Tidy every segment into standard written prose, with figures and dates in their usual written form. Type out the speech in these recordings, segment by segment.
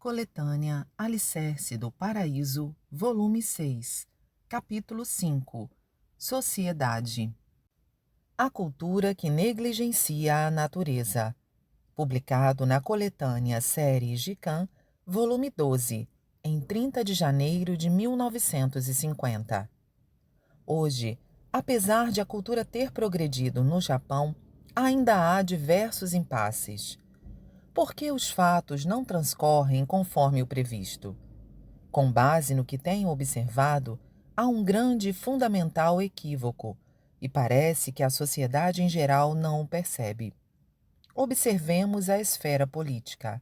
Coletânea Alicerce do Paraíso, volume 6, capítulo 5. Sociedade. A cultura que negligencia a natureza. Publicado na coletânea Série Gican, volume 12, em 30 de janeiro de 1950. Hoje, apesar de a cultura ter progredido no Japão, ainda há diversos impasses. Por que os fatos não transcorrem conforme o previsto? Com base no que tenho observado, há um grande e fundamental equívoco, e parece que a sociedade em geral não o percebe. Observemos a esfera política.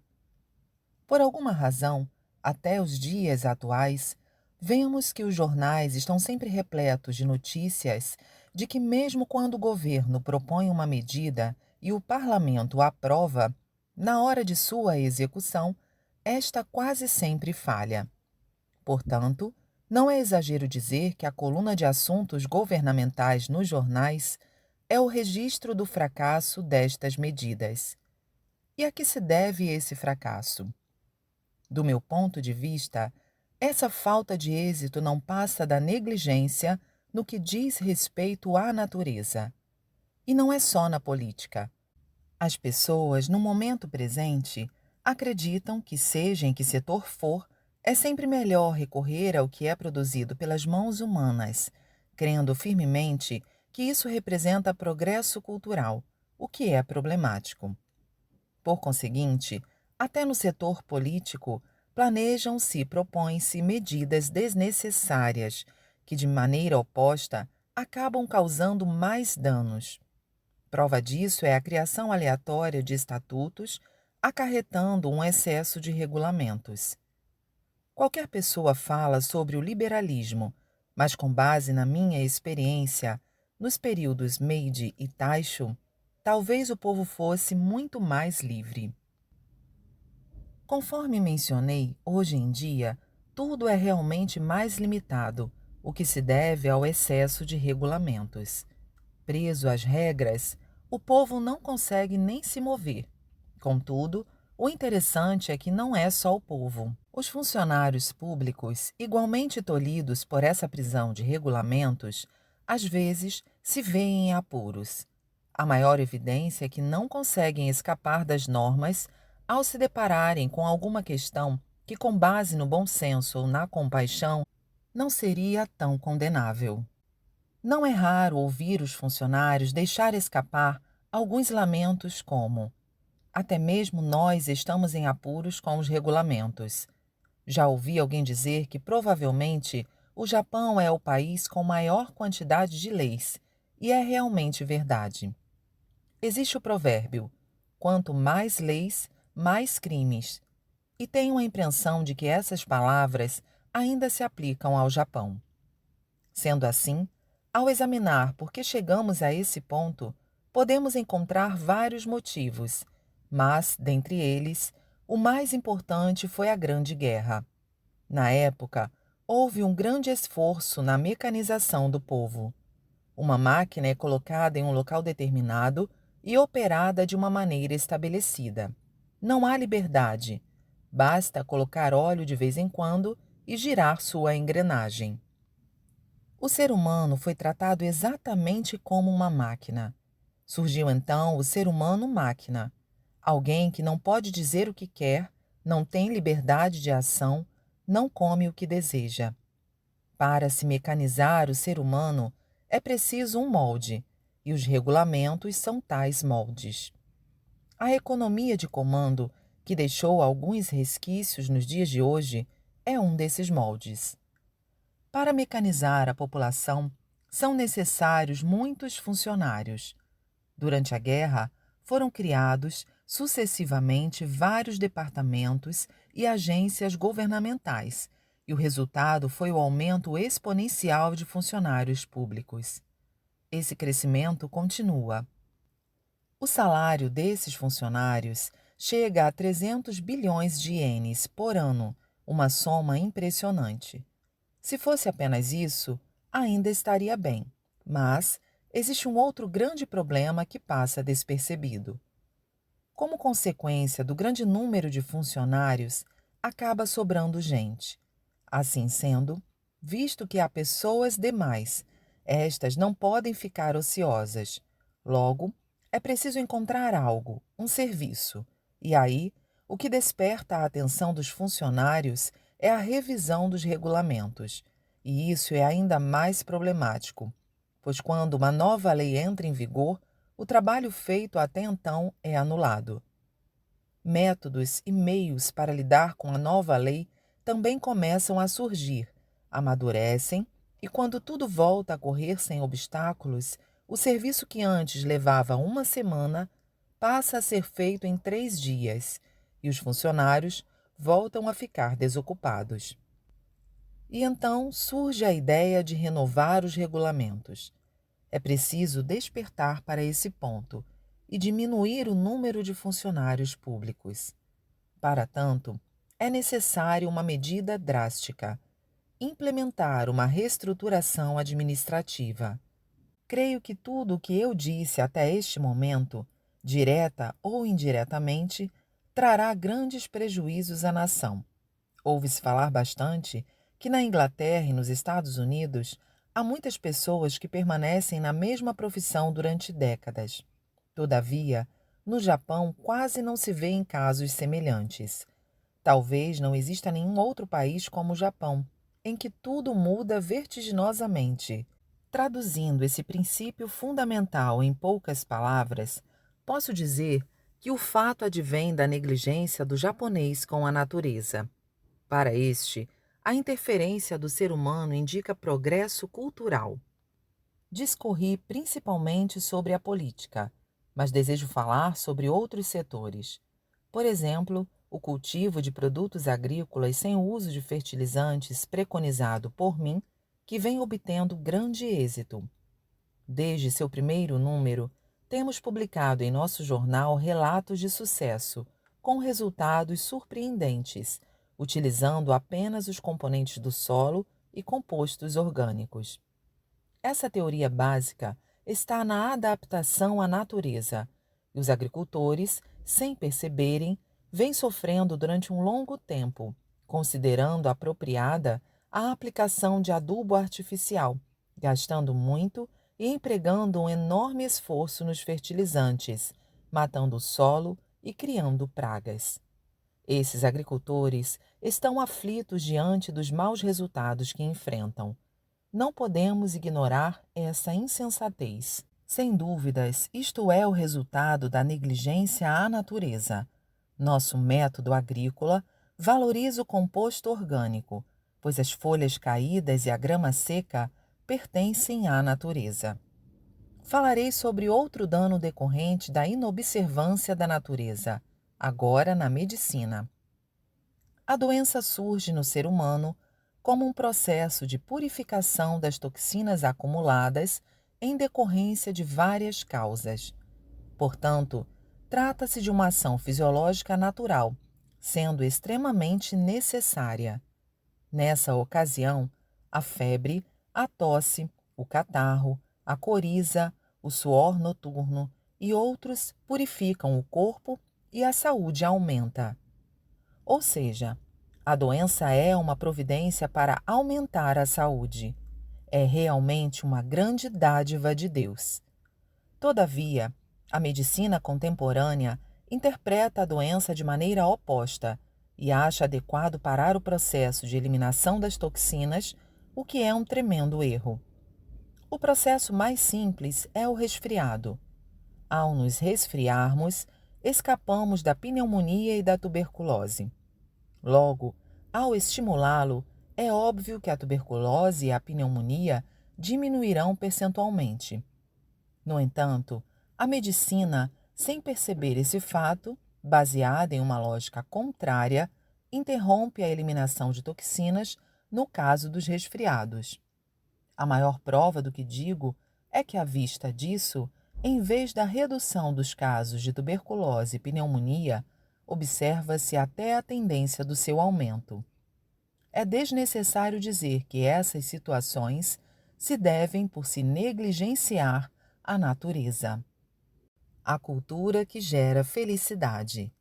Por alguma razão, até os dias atuais, vemos que os jornais estão sempre repletos de notícias de que, mesmo quando o governo propõe uma medida e o parlamento a aprova, na hora de sua execução, esta quase sempre falha. Portanto, não é exagero dizer que a coluna de assuntos governamentais nos jornais é o registro do fracasso destas medidas. E a que se deve esse fracasso? Do meu ponto de vista, essa falta de êxito não passa da negligência no que diz respeito à natureza. E não é só na política. As pessoas, no momento presente, acreditam que, seja em que setor for, é sempre melhor recorrer ao que é produzido pelas mãos humanas, crendo firmemente que isso representa progresso cultural, o que é problemático. Por conseguinte, até no setor político, planejam-se e propõem-se medidas desnecessárias que, de maneira oposta, acabam causando mais danos. Prova disso é a criação aleatória de estatutos, acarretando um excesso de regulamentos. Qualquer pessoa fala sobre o liberalismo, mas com base na minha experiência, nos períodos Meiji e Taisho, talvez o povo fosse muito mais livre. Conforme mencionei, hoje em dia, tudo é realmente mais limitado, o que se deve ao excesso de regulamentos. Preso às regras, o povo não consegue nem se mover. Contudo, o interessante é que não é só o povo. Os funcionários públicos, igualmente tolhidos por essa prisão de regulamentos, às vezes se veem em apuros. A maior evidência é que não conseguem escapar das normas ao se depararem com alguma questão que, com base no bom senso ou na compaixão, não seria tão condenável. Não é raro ouvir os funcionários deixar escapar alguns lamentos como: até mesmo nós estamos em apuros com os regulamentos. Já ouvi alguém dizer que provavelmente o Japão é o país com maior quantidade de leis, e é realmente verdade. Existe o provérbio: quanto mais leis, mais crimes. E tenho a impressão de que essas palavras ainda se aplicam ao Japão. Sendo assim, ao examinar por que chegamos a esse ponto, podemos encontrar vários motivos, mas, dentre eles, o mais importante foi a Grande Guerra. Na época, houve um grande esforço na mecanização do povo. Uma máquina é colocada em um local determinado e operada de uma maneira estabelecida. Não há liberdade. Basta colocar óleo de vez em quando e girar sua engrenagem. O ser humano foi tratado exatamente como uma máquina. Surgiu então o ser humano-máquina, alguém que não pode dizer o que quer, não tem liberdade de ação, não come o que deseja. Para se mecanizar o ser humano, é preciso um molde, e os regulamentos são tais moldes. A economia de comando, que deixou alguns resquícios nos dias de hoje, é um desses moldes. Para mecanizar a população, são necessários muitos funcionários. Durante a guerra, foram criados sucessivamente vários departamentos e agências governamentais, e o resultado foi o aumento exponencial de funcionários públicos. Esse crescimento continua. O salário desses funcionários chega a 300 bilhões de ienes por ano, uma soma impressionante. Se fosse apenas isso, ainda estaria bem, mas existe um outro grande problema que passa despercebido. Como consequência do grande número de funcionários, acaba sobrando gente. Assim sendo, visto que há pessoas demais, estas não podem ficar ociosas. Logo, é preciso encontrar algo, um serviço. E aí, o que desperta a atenção dos funcionários é a revisão dos regulamentos. E isso é ainda mais problemático, pois quando uma nova lei entra em vigor, o trabalho feito até então é anulado. Métodos e meios para lidar com a nova lei também começam a surgir, amadurecem, e quando tudo volta a correr sem obstáculos, o serviço que antes levava uma semana passa a ser feito em 3 dias, e os funcionários voltam a ficar desocupados. E então surge a ideia de renovar os regulamentos. É preciso despertar para esse ponto e diminuir o número de funcionários públicos. Para tanto, é necessária uma medida drástica: implementar uma reestruturação administrativa. Creio que tudo o que eu disse até este momento, direta ou indiretamente, trará grandes prejuízos à nação. Ouve-se falar bastante que na Inglaterra e nos Estados Unidos há muitas pessoas que permanecem na mesma profissão durante décadas. Todavia, no Japão quase não se vê em casos semelhantes. Talvez não exista nenhum outro país como o Japão, em que tudo muda vertiginosamente. Traduzindo esse princípio fundamental em poucas palavras, posso dizer que o fato advém da negligência do japonês com a natureza. Para este, a interferência do ser humano indica progresso cultural. Discorri principalmente sobre a política, mas desejo falar sobre outros setores. Por exemplo, o cultivo de produtos agrícolas sem o uso de fertilizantes preconizado por mim, que vem obtendo grande êxito. Desde seu primeiro número, temos publicado em nosso jornal relatos de sucesso, com resultados surpreendentes, utilizando apenas os componentes do solo e compostos orgânicos. Essa teoria básica está na adaptação à natureza, e os agricultores, sem perceberem, vêm sofrendo durante um longo tempo, considerando apropriada a aplicação de adubo artificial, gastando muito e empregando um enorme esforço nos fertilizantes, matando o solo e criando pragas. Esses agricultores estão aflitos diante dos maus resultados que enfrentam. Não podemos ignorar essa insensatez. Sem dúvidas, isto é o resultado da negligência à natureza. Nosso método agrícola valoriza o composto orgânico, pois as folhas caídas e a grama seca pertencem à natureza. Falarei sobre outro dano decorrente da inobservância da natureza, agora na medicina. A doença surge no ser humano como um processo de purificação das toxinas acumuladas em decorrência de várias causas. Portanto, trata-se de uma ação fisiológica natural, sendo extremamente necessária. Nessa ocasião, a febre, a tosse, o catarro, a coriza, o suor noturno e outros purificam o corpo e a saúde aumenta. Ou seja, a doença é uma providência para aumentar a saúde. É realmente uma grande dádiva de Deus. Todavia, a medicina contemporânea interpreta a doença de maneira oposta e acha adequado parar o processo de eliminação das toxinas, o que é um tremendo erro. O processo mais simples é o resfriado. Ao nos resfriarmos, escapamos da pneumonia e da tuberculose. Logo, ao estimulá-lo, é óbvio que a tuberculose e a pneumonia diminuirão percentualmente. No entanto, a medicina, sem perceber esse fato, baseada em uma lógica contrária, interrompe a eliminação de toxinas no caso dos resfriados. A maior prova do que digo é que, à vista disso, em vez da redução dos casos de tuberculose e pneumonia, observa-se até a tendência do seu aumento. É desnecessário dizer que essas situações se devem por se negligenciar a natureza. A cultura que gera felicidade.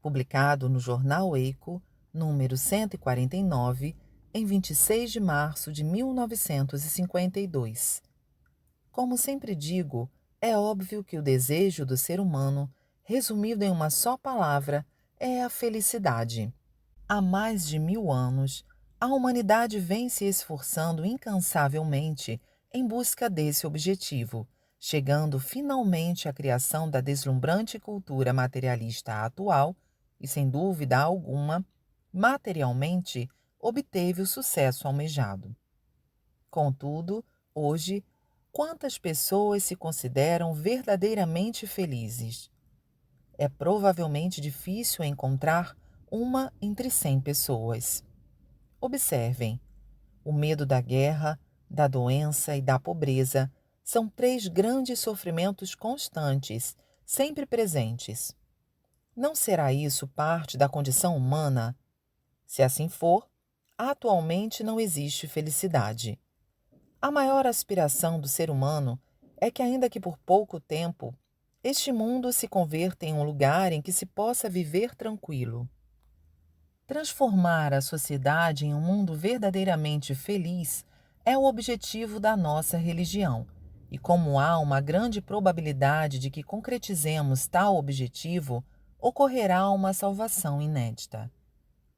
Publicado no jornal Eco, número 149, em 26 de março de 1952. Como sempre digo, é óbvio que o desejo do ser humano, resumido em uma só palavra, é a felicidade. Há mais de 1000 anos, a humanidade vem se esforçando incansavelmente em busca desse objetivo, chegando finalmente à criação da deslumbrante cultura materialista atual e, sem dúvida alguma, materialmente obteve o sucesso almejado. Contudo, hoje, quantas pessoas se consideram verdadeiramente felizes? É provavelmente difícil encontrar uma entre 100 pessoas. Observem: o medo da guerra, da doença e da pobreza são três grandes sofrimentos constantes, sempre presentes. Não será isso parte da condição humana? Se assim for, atualmente não existe felicidade. A maior aspiração do ser humano é que, ainda que por pouco tempo, este mundo se converta em um lugar em que se possa viver tranquilo. Transformar a sociedade em um mundo verdadeiramente feliz é o objetivo da nossa religião, e como há uma grande probabilidade de que concretizemos tal objetivo, ocorrerá uma salvação inédita.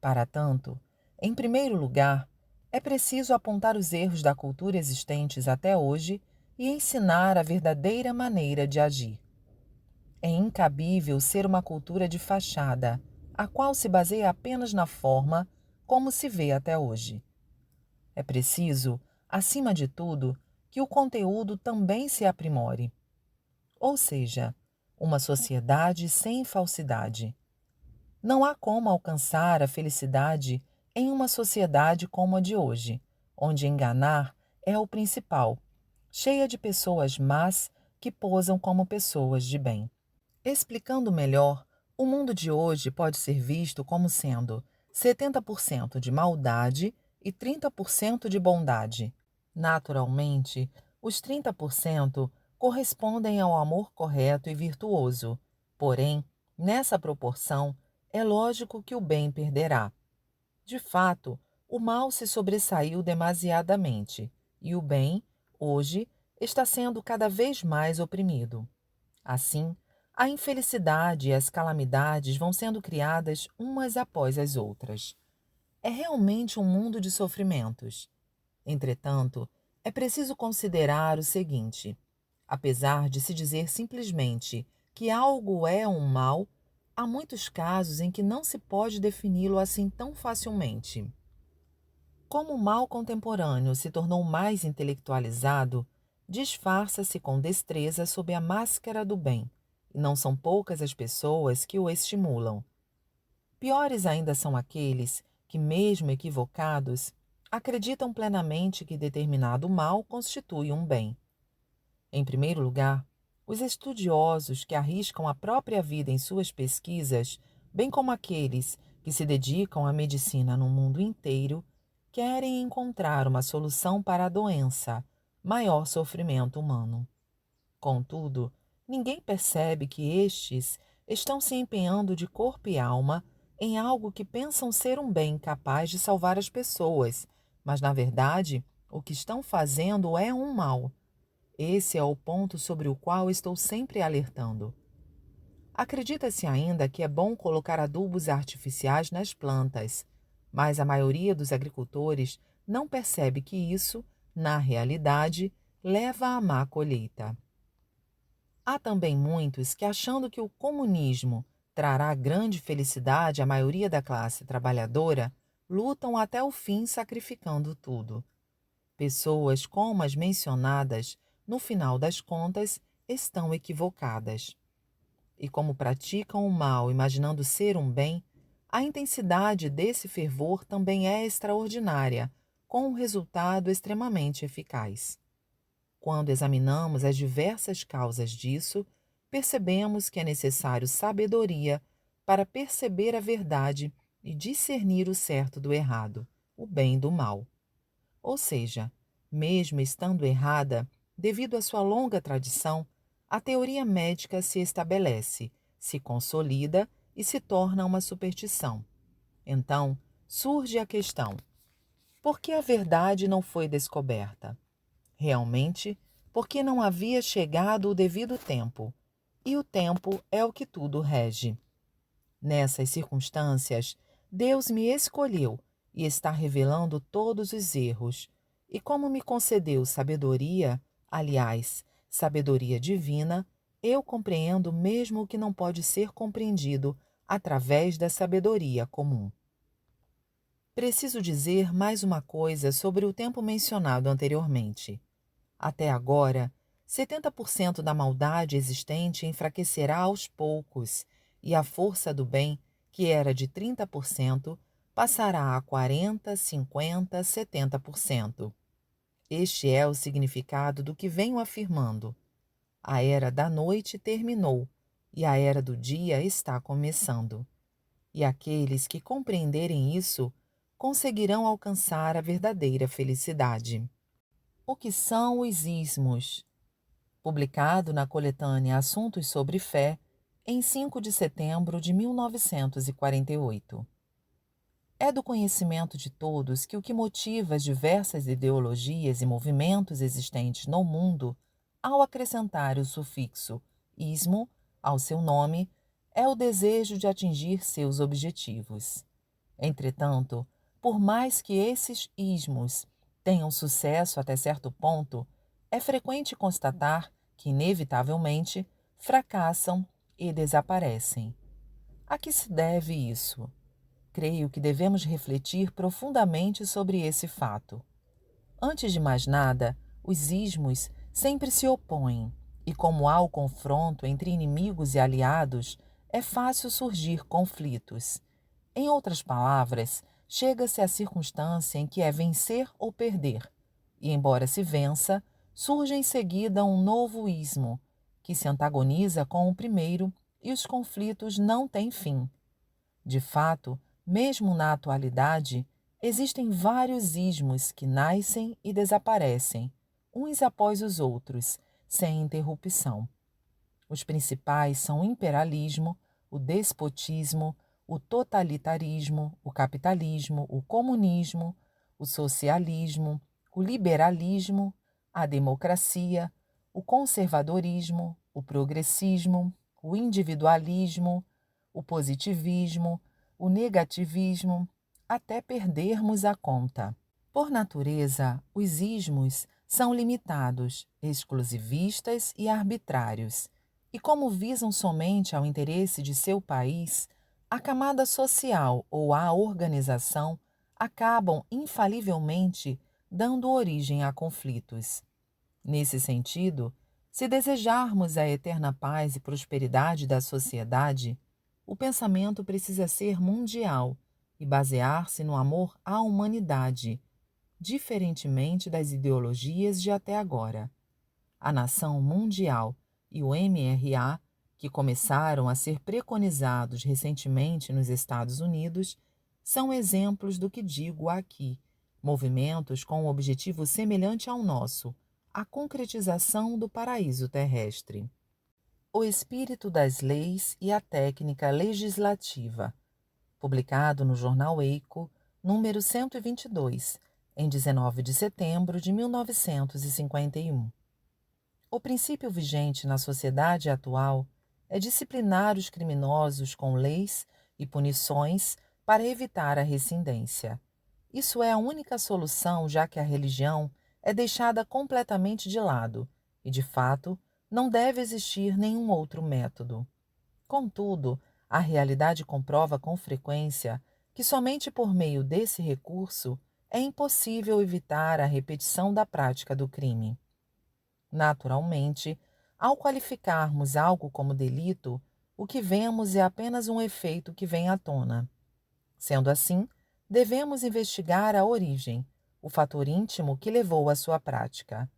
Para tanto, em primeiro lugar, é preciso apontar os erros da cultura existentes até hoje e ensinar a verdadeira maneira de agir. É incabível ser uma cultura de fachada, a qual se baseia apenas na forma, como se vê até hoje. É preciso, acima de tudo, que o conteúdo também se aprimore. Ou seja, uma sociedade sem falsidade. Não há como alcançar a felicidade em uma sociedade como a de hoje, onde enganar é o principal, cheia de pessoas más que posam como pessoas de bem. Explicando melhor, o mundo de hoje pode ser visto como sendo 70% de maldade e 30% de bondade. Naturalmente, os 30% correspondem ao amor correto e virtuoso, porém, nessa proporção, é lógico que o bem perderá. De fato, o mal se sobressaiu demasiadamente e o bem, hoje, está sendo cada vez mais oprimido. Assim, a infelicidade e as calamidades vão sendo criadas umas após as outras. É realmente um mundo de sofrimentos. Entretanto, é preciso considerar o seguinte: apesar de se dizer simplesmente que algo é um mal, há muitos casos em que não se pode defini-lo assim tão facilmente. Como o mal contemporâneo se tornou mais intelectualizado, disfarça-se com destreza sob a máscara do bem, e não são poucas as pessoas que o estimulam. Piores ainda são aqueles que, mesmo equivocados, acreditam plenamente que determinado mal constitui um bem. Em primeiro lugar, os estudiosos que arriscam a própria vida em suas pesquisas, bem como aqueles que se dedicam à medicina no mundo inteiro, querem encontrar uma solução para a doença, maior sofrimento humano. Contudo, ninguém percebe que estes estão se empenhando de corpo e alma em algo que pensam ser um bem capaz de salvar as pessoas, mas, na verdade, o que estão fazendo é um mal. Esse é o ponto sobre o qual estou sempre alertando. Acredita-se ainda que é bom colocar adubos artificiais nas plantas, mas a maioria dos agricultores não percebe que isso, na realidade, leva à má colheita. Há também muitos que, achando que o comunismo trará grande felicidade à maioria da classe trabalhadora, lutam até o fim sacrificando tudo. Pessoas como as mencionadas, no final das contas, estão equivocadas. E como praticam o mal imaginando ser um bem, a intensidade desse fervor também é extraordinária, com um resultado extremamente eficaz. Quando examinamos as diversas causas disso, percebemos que é necessário sabedoria para perceber a verdade e discernir o certo do errado, o bem do mal. Ou seja, mesmo estando errada, devido à sua longa tradição, a teoria médica se estabelece, se consolida e se torna uma superstição. Então, surge a questão: por que a verdade não foi descoberta? Realmente, porque não havia chegado o devido tempo, e o tempo é o que tudo rege. Nessas circunstâncias, Deus me escolheu e está revelando todos os erros. E como me concedeu sabedoria, aliás, sabedoria divina, eu compreendo mesmo o que não pode ser compreendido através da sabedoria comum. Preciso dizer mais uma coisa sobre o tempo mencionado anteriormente. Até agora, 70% da maldade existente enfraquecerá aos poucos, e a força do bem, que era de 30%, passará a 40%, 50%, 70%. Este é o significado do que venho afirmando. A era da noite terminou, e a era do dia está começando. E aqueles que compreenderem isso conseguirão alcançar a verdadeira felicidade. O que são os ismos? Publicado na coletânea Assuntos sobre Fé, em 5 de setembro de 1948. É do conhecimento de todos que o que motiva as diversas ideologias e movimentos existentes no mundo, ao acrescentar o sufixo ismo ao seu nome, é o desejo de atingir seus objetivos. Entretanto, por mais que esses ismos tenham sucesso até certo ponto, é frequente constatar que, inevitavelmente, fracassam e desaparecem. A que se deve isso? Creio que devemos refletir profundamente sobre esse fato. Antes de mais nada, os ismos sempre se opõem, e como há o confronto entre inimigos e aliados, é fácil surgir conflitos. Em outras palavras, chega-se à circunstância em que é vencer ou perder, e embora se vença, surge em seguida um novo ismo, que se antagoniza com o primeiro e os conflitos não têm fim. De fato, mesmo na atualidade, existem vários ismos que nascem e desaparecem, uns após os outros, sem interrupção. Os principais são o imperialismo, o despotismo, o totalitarismo, o capitalismo, o comunismo, o socialismo, o liberalismo, a democracia, o conservadorismo, o progressismo, o individualismo, o positivismo, o negativismo, até perdermos a conta. Por natureza, os ismos são limitados, exclusivistas e arbitrários, e como visam somente ao interesse de seu país, a camada social ou a organização acabam infalivelmente dando origem a conflitos. Nesse sentido, se desejarmos a eterna paz e prosperidade da sociedade, o pensamento precisa ser mundial e basear-se no amor à humanidade, diferentemente das ideologias de até agora. A nação mundial e o MRA, que começaram a ser preconizados recentemente nos Estados Unidos, são exemplos do que digo aqui, movimentos com um objetivo semelhante ao nosso, a concretização do paraíso terrestre. O espírito das leis e a técnica legislativa, publicado no jornal Eico, número 122, em 19 de setembro de 1951. O princípio vigente na sociedade atual é disciplinar os criminosos com leis e punições para evitar a rescindência. Isso é a única solução, já que a religião é deixada completamente de lado e, de fato, não deve existir nenhum outro método. Contudo, a realidade comprova com frequência que somente por meio desse recurso é impossível evitar a repetição da prática do crime. Naturalmente, ao qualificarmos algo como delito, o que vemos é apenas um efeito que vem à tona. Sendo assim, devemos investigar a origem, o fator íntimo que levou à sua prática.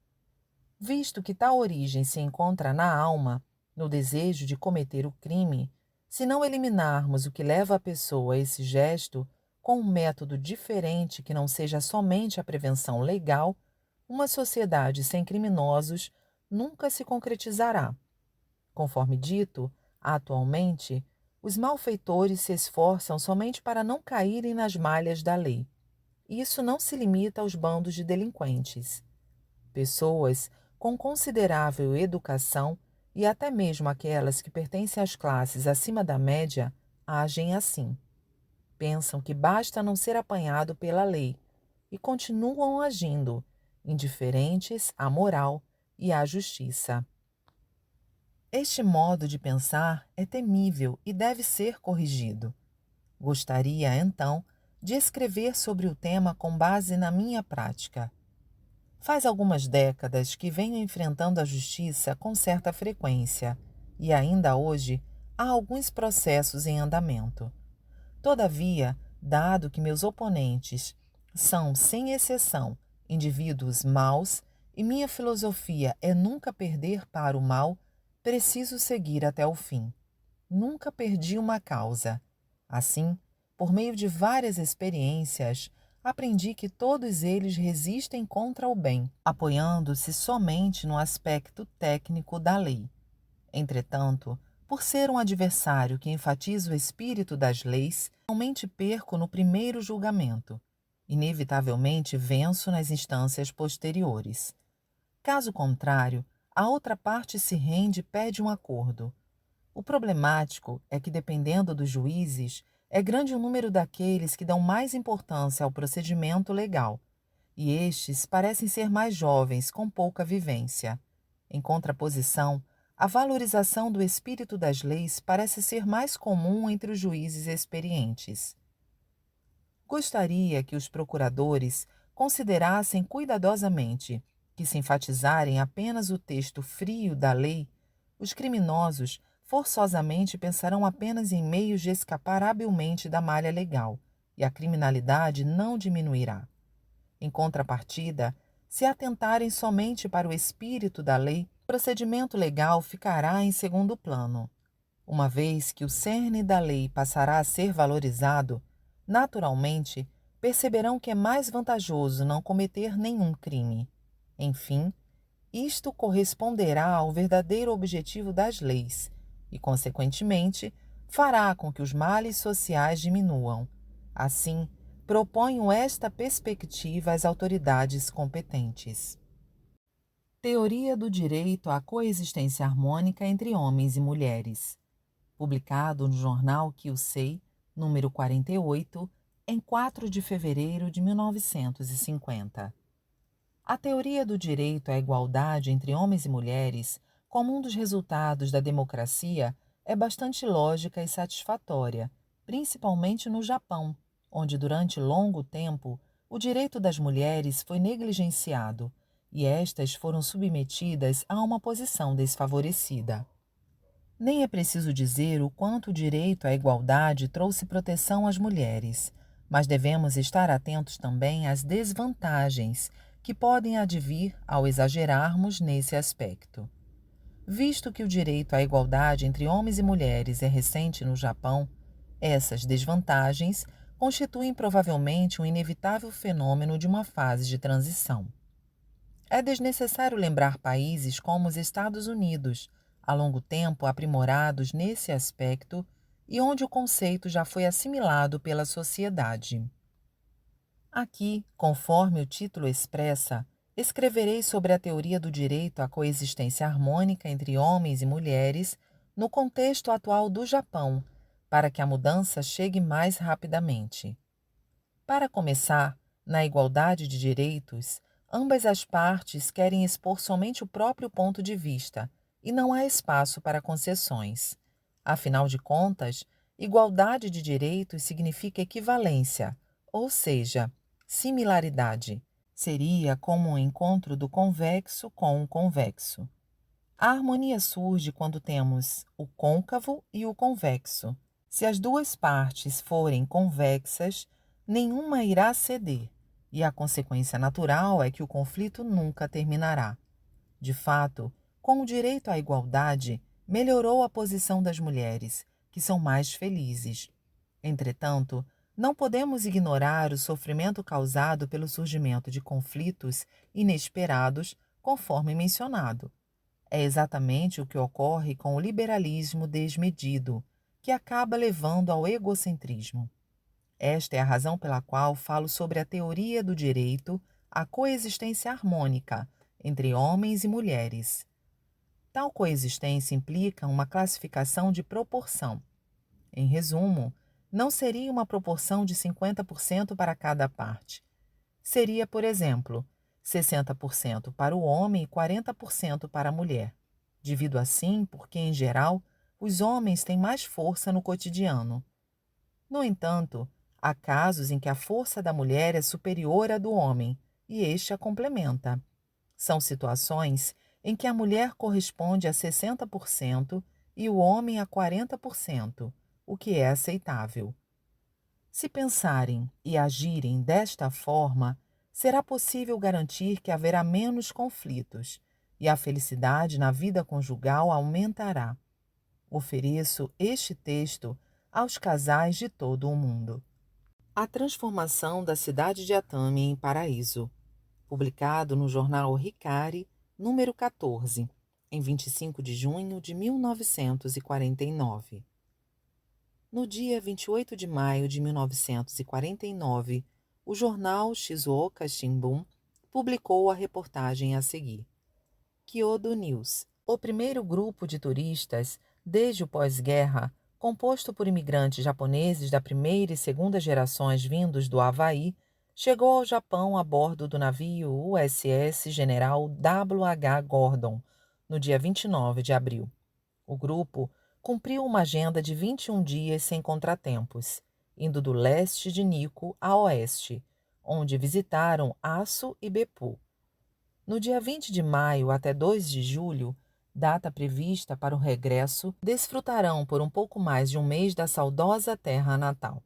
Visto que tal origem se encontra na alma, no desejo de cometer o crime, se não eliminarmos o que leva a pessoa a esse gesto com um método diferente que não seja somente a prevenção legal, uma sociedade sem criminosos nunca se concretizará. Conforme dito, atualmente, Os malfeitores se esforçam somente para não caírem nas malhas da lei. Isso não se limita aos bandos de delinquentes. Pessoas com considerável educação e até mesmo aquelas que pertencem às classes acima da média agem assim. Pensam que basta não ser apanhado pela lei e continuam agindo, indiferentes à moral e à justiça. Este modo de pensar é temível e deve ser corrigido. Gostaria, então, de escrever sobre o tema com base na minha prática. Faz algumas décadas que venho enfrentando a justiça com certa frequência e ainda hoje há alguns processos em andamento. Todavia, dado que meus oponentes são, sem exceção, indivíduos maus e minha filosofia é nunca perder para o mal, preciso seguir até o fim. Nunca perdi uma causa. Assim, por meio de várias experiências, aprendi que todos eles resistem contra o bem, apoiando-se somente no aspecto técnico da lei. Entretanto, por ser um adversário que enfatiza o espírito das leis, somente perco no primeiro julgamento. Inevitavelmente venço nas instâncias posteriores. Caso contrário, a outra parte se rende e pede um acordo. O problemático é que, dependendo dos juízes, é grande o número daqueles que dão mais importância ao procedimento legal, e estes parecem ser mais jovens, com pouca vivência. Em contraposição, a valorização do espírito das leis parece ser mais comum entre os juízes experientes. Gostaria que os procuradores considerassem cuidadosamente que, se enfatizarem apenas o texto frio da lei, os criminosos forçosamente pensarão apenas em meios de escapar habilmente da malha legal, e a criminalidade não diminuirá. Em contrapartida, se atentarem somente para o espírito da lei, o procedimento legal ficará em segundo plano. Uma vez que o cerne da lei passará a ser valorizado, naturalmente perceberão que é mais vantajoso não cometer nenhum crime. Enfim, isto corresponderá ao verdadeiro objetivo das leis e, consequentemente, fará com que os males sociais diminuam. Assim, proponho esta perspectiva às autoridades competentes. Teoria do direito à coexistência harmônica entre homens e mulheres. Publicado no jornal Que Eu Sei, número 48, em 4 de fevereiro de 1950. A teoria do direito à igualdade entre homens e mulheres, como um dos resultados da democracia, é bastante lógica e satisfatória, principalmente no Japão, onde durante longo tempo o direito das mulheres foi negligenciado e estas foram submetidas a uma posição desfavorecida. Nem é preciso dizer o quanto o direito à igualdade trouxe proteção às mulheres, mas devemos estar atentos também às desvantagens que podem advir ao exagerarmos nesse aspecto. Visto que o direito à igualdade entre homens e mulheres é recente no Japão, essas desvantagens constituem provavelmente um inevitável fenômeno de uma fase de transição. É desnecessário lembrar países como os Estados Unidos, há longo tempo aprimorados nesse aspecto e onde o conceito já foi assimilado pela sociedade. Aqui, conforme o título expressa, escreverei sobre a teoria do direito à coexistência harmônica entre homens e mulheres no contexto atual do Japão, para que a mudança chegue mais rapidamente. Para começar, na igualdade de direitos, ambas as partes querem expor somente o próprio ponto de vista e não há espaço para concessões. Afinal de contas, igualdade de direitos significa equivalência, ou seja, similaridade. Seria como um encontro do convexo com o convexo. A harmonia surge quando temos o côncavo e o convexo. Se as duas partes forem convexas, nenhuma irá ceder, e a consequência natural é que o conflito nunca terminará. De fato, com o direito à igualdade, melhorou a posição das mulheres, que são mais felizes. Entretanto, não podemos ignorar o sofrimento causado pelo surgimento de conflitos inesperados, conforme mencionado. É exatamente o que ocorre com o liberalismo desmedido, que acaba levando ao egocentrismo. Esta é a razão pela qual falo sobre a teoria do direito à coexistência harmônica entre homens e mulheres. Tal coexistência implica uma classificação de proporção. Em resumo, não seria uma proporção de 50% para cada parte. Seria, por exemplo, 60% para o homem e 40% para a mulher. Divido assim porque, em geral, os homens têm mais força no cotidiano. No entanto, há casos em que a força da mulher é superior à do homem e este a complementa. São situações em que a mulher corresponde a 60% e o homem a 40%, o que é aceitável. Se pensarem e agirem desta forma, será possível garantir que haverá menos conflitos e a felicidade na vida conjugal aumentará. Ofereço este texto aos casais de todo o mundo. A transformação da cidade de Atami em paraíso, publicado no jornal Ricari, número 14, em 25 de junho de 1949. No dia 28 de maio de 1949, o jornal Shizuoka Shimbun publicou a reportagem a seguir. Kyodo News. O primeiro grupo de turistas, desde o pós-guerra, composto por imigrantes japoneses da primeira e segunda gerações vindos do Havaí, chegou ao Japão a bordo do navio USS General W.H. Gordon, no dia 29 de abril. O grupo cumpriu uma agenda de 21 dias sem contratempos, indo do leste de Nikko a oeste, onde visitaram Aço e Beppu. No dia 20 de maio até 2 de julho, data prevista para o regresso, desfrutarão por um pouco mais de um mês da saudosa terra natal.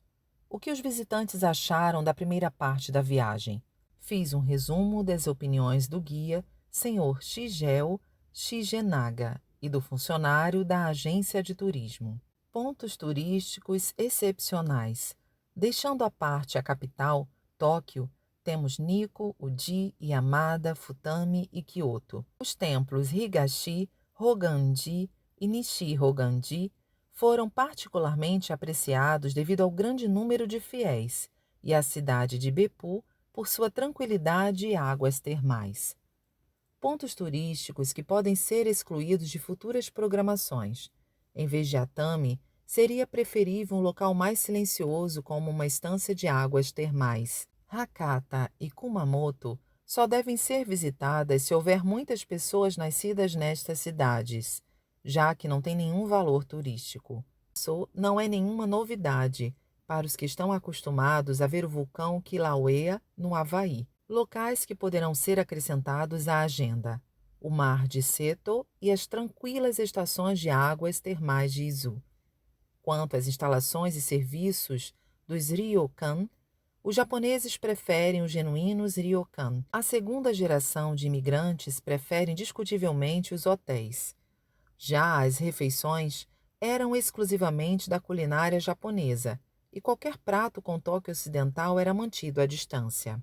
O que os visitantes acharam da primeira parte da viagem? Fiz um resumo das opiniões do guia, Sr. Shigeo Shigenaga, e do funcionário da agência de turismo. Pontos turísticos excepcionais. Deixando à parte a capital, Tóquio, temos Nikko, Uji, Yamada, Futami e Kyoto. Os templos Higashi, Hoganji e Nishi-Hoganji foram particularmente apreciados devido ao grande número de fiéis e a cidade de Beppu por sua tranquilidade e águas termais. Pontos turísticos que podem ser excluídos de futuras programações. Em vez de Atami, seria preferível um local mais silencioso como uma estância de águas termais. Hakata e Kumamoto só devem ser visitadas se houver muitas pessoas nascidas nestas cidades, já que não tem nenhum valor turístico. Isso não é nenhuma novidade para os que estão acostumados a ver o vulcão Kilauea no Havaí. Locais que poderão ser acrescentados à agenda: o Mar de Seto e as tranquilas estações de águas termais de Izu. Quanto às instalações e serviços dos ryokan, os japoneses preferem os genuínos ryokan. A segunda geração de imigrantes prefere indiscutivelmente os hotéis. Já as refeições eram exclusivamente da culinária japonesa, e qualquer prato com toque ocidental era mantido à distância.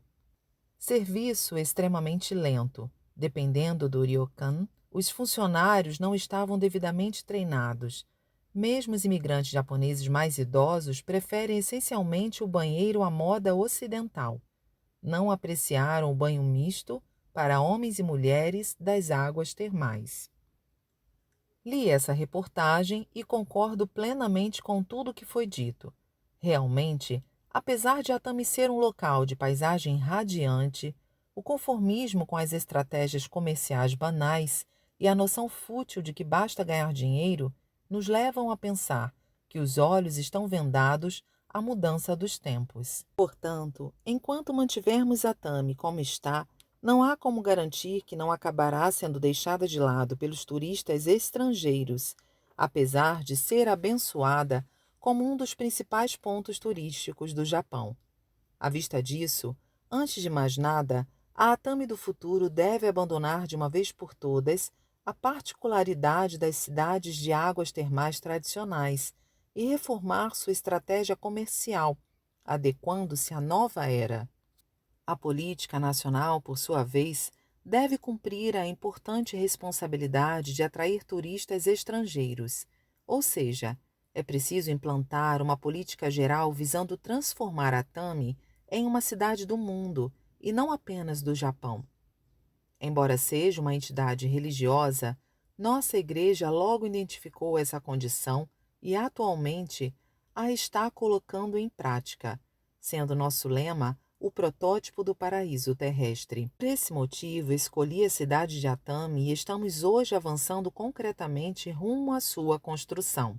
Serviço extremamente lento. Dependendo do ryokan, os funcionários não estavam devidamente treinados. Mesmo os imigrantes japoneses mais idosos preferem essencialmente o banheiro à moda ocidental. Não apreciaram o banho misto para homens e mulheres das águas termais. Li essa reportagem e concordo plenamente com tudo o que foi dito. Realmente, apesar de Atami ser um local de paisagem radiante, o conformismo com as estratégias comerciais banais e a noção fútil de que basta ganhar dinheiro nos levam a pensar que os olhos estão vendados à mudança dos tempos. Portanto, enquanto mantivermos Atami como está, não há como garantir que não acabará sendo deixada de lado pelos turistas estrangeiros, apesar de ser abençoada como um dos principais pontos turísticos do Japão. À vista disso, antes de mais nada, a Atami do futuro deve abandonar de uma vez por todas a particularidade das cidades de águas termais tradicionais e reformar sua estratégia comercial, adequando-se à nova era. A política nacional, por sua vez, deve cumprir a importante responsabilidade de atrair turistas estrangeiros, ou seja, É preciso implantar uma política geral visando transformar Atami em uma cidade do mundo e não apenas do Japão. Embora seja uma entidade religiosa, nossa Igreja logo identificou essa condição e atualmente a está colocando em prática, sendo nosso lema o protótipo do paraíso terrestre. Por esse motivo, escolhi a cidade de Atami e estamos hoje avançando concretamente rumo à sua construção.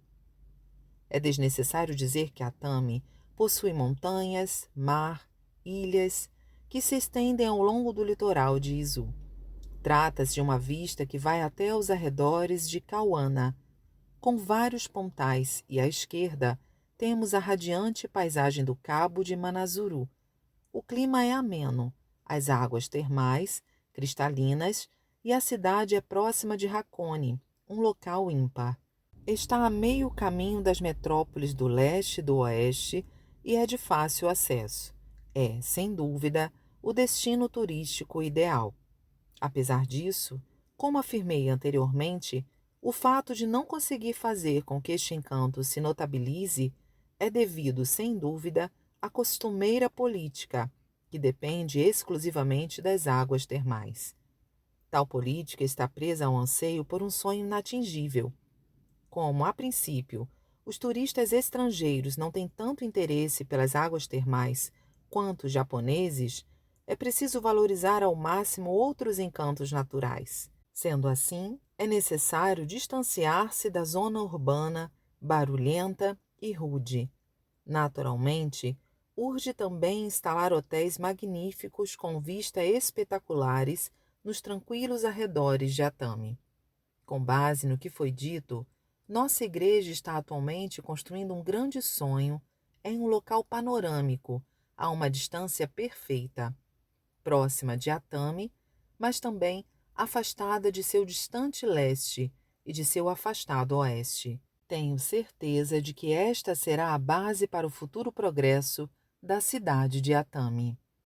É desnecessário dizer que Atami possui montanhas, mar, ilhas, que se estendem ao longo do litoral de Izu. Trata-se de uma vista que vai até os arredores de Kauana, com vários pontais, e à esquerda temos a radiante paisagem do Cabo de Manazuru. O clima é ameno, as águas termais, cristalinas, e a cidade é próxima de Hakone, um local ímpar. Está a meio caminho das metrópoles do leste e do oeste e é de fácil acesso. É, sem dúvida, o destino turístico ideal. Apesar disso, como afirmei anteriormente, o fato de não conseguir fazer com que este encanto se notabilize é devido, sem dúvida, à costumeira política, que depende exclusivamente das águas termais. Tal política está presa ao anseio por um sonho inatingível. Como, a princípio, os turistas estrangeiros não têm tanto interesse pelas águas termais quanto os japoneses, é preciso valorizar ao máximo outros encantos naturais. Sendo assim, é necessário distanciar-se da zona urbana, barulhenta e rude. Naturalmente, urge também instalar hotéis magníficos com vista espetaculares nos tranquilos arredores de Atami. Com base no que foi dito, nossa igreja está atualmente construindo um grande sonho em um local panorâmico, a uma distância perfeita, próxima de Atami, mas também afastada de seu distante leste e de seu afastado oeste. Tenho certeza de que esta será a base para o futuro progresso da cidade de Atami.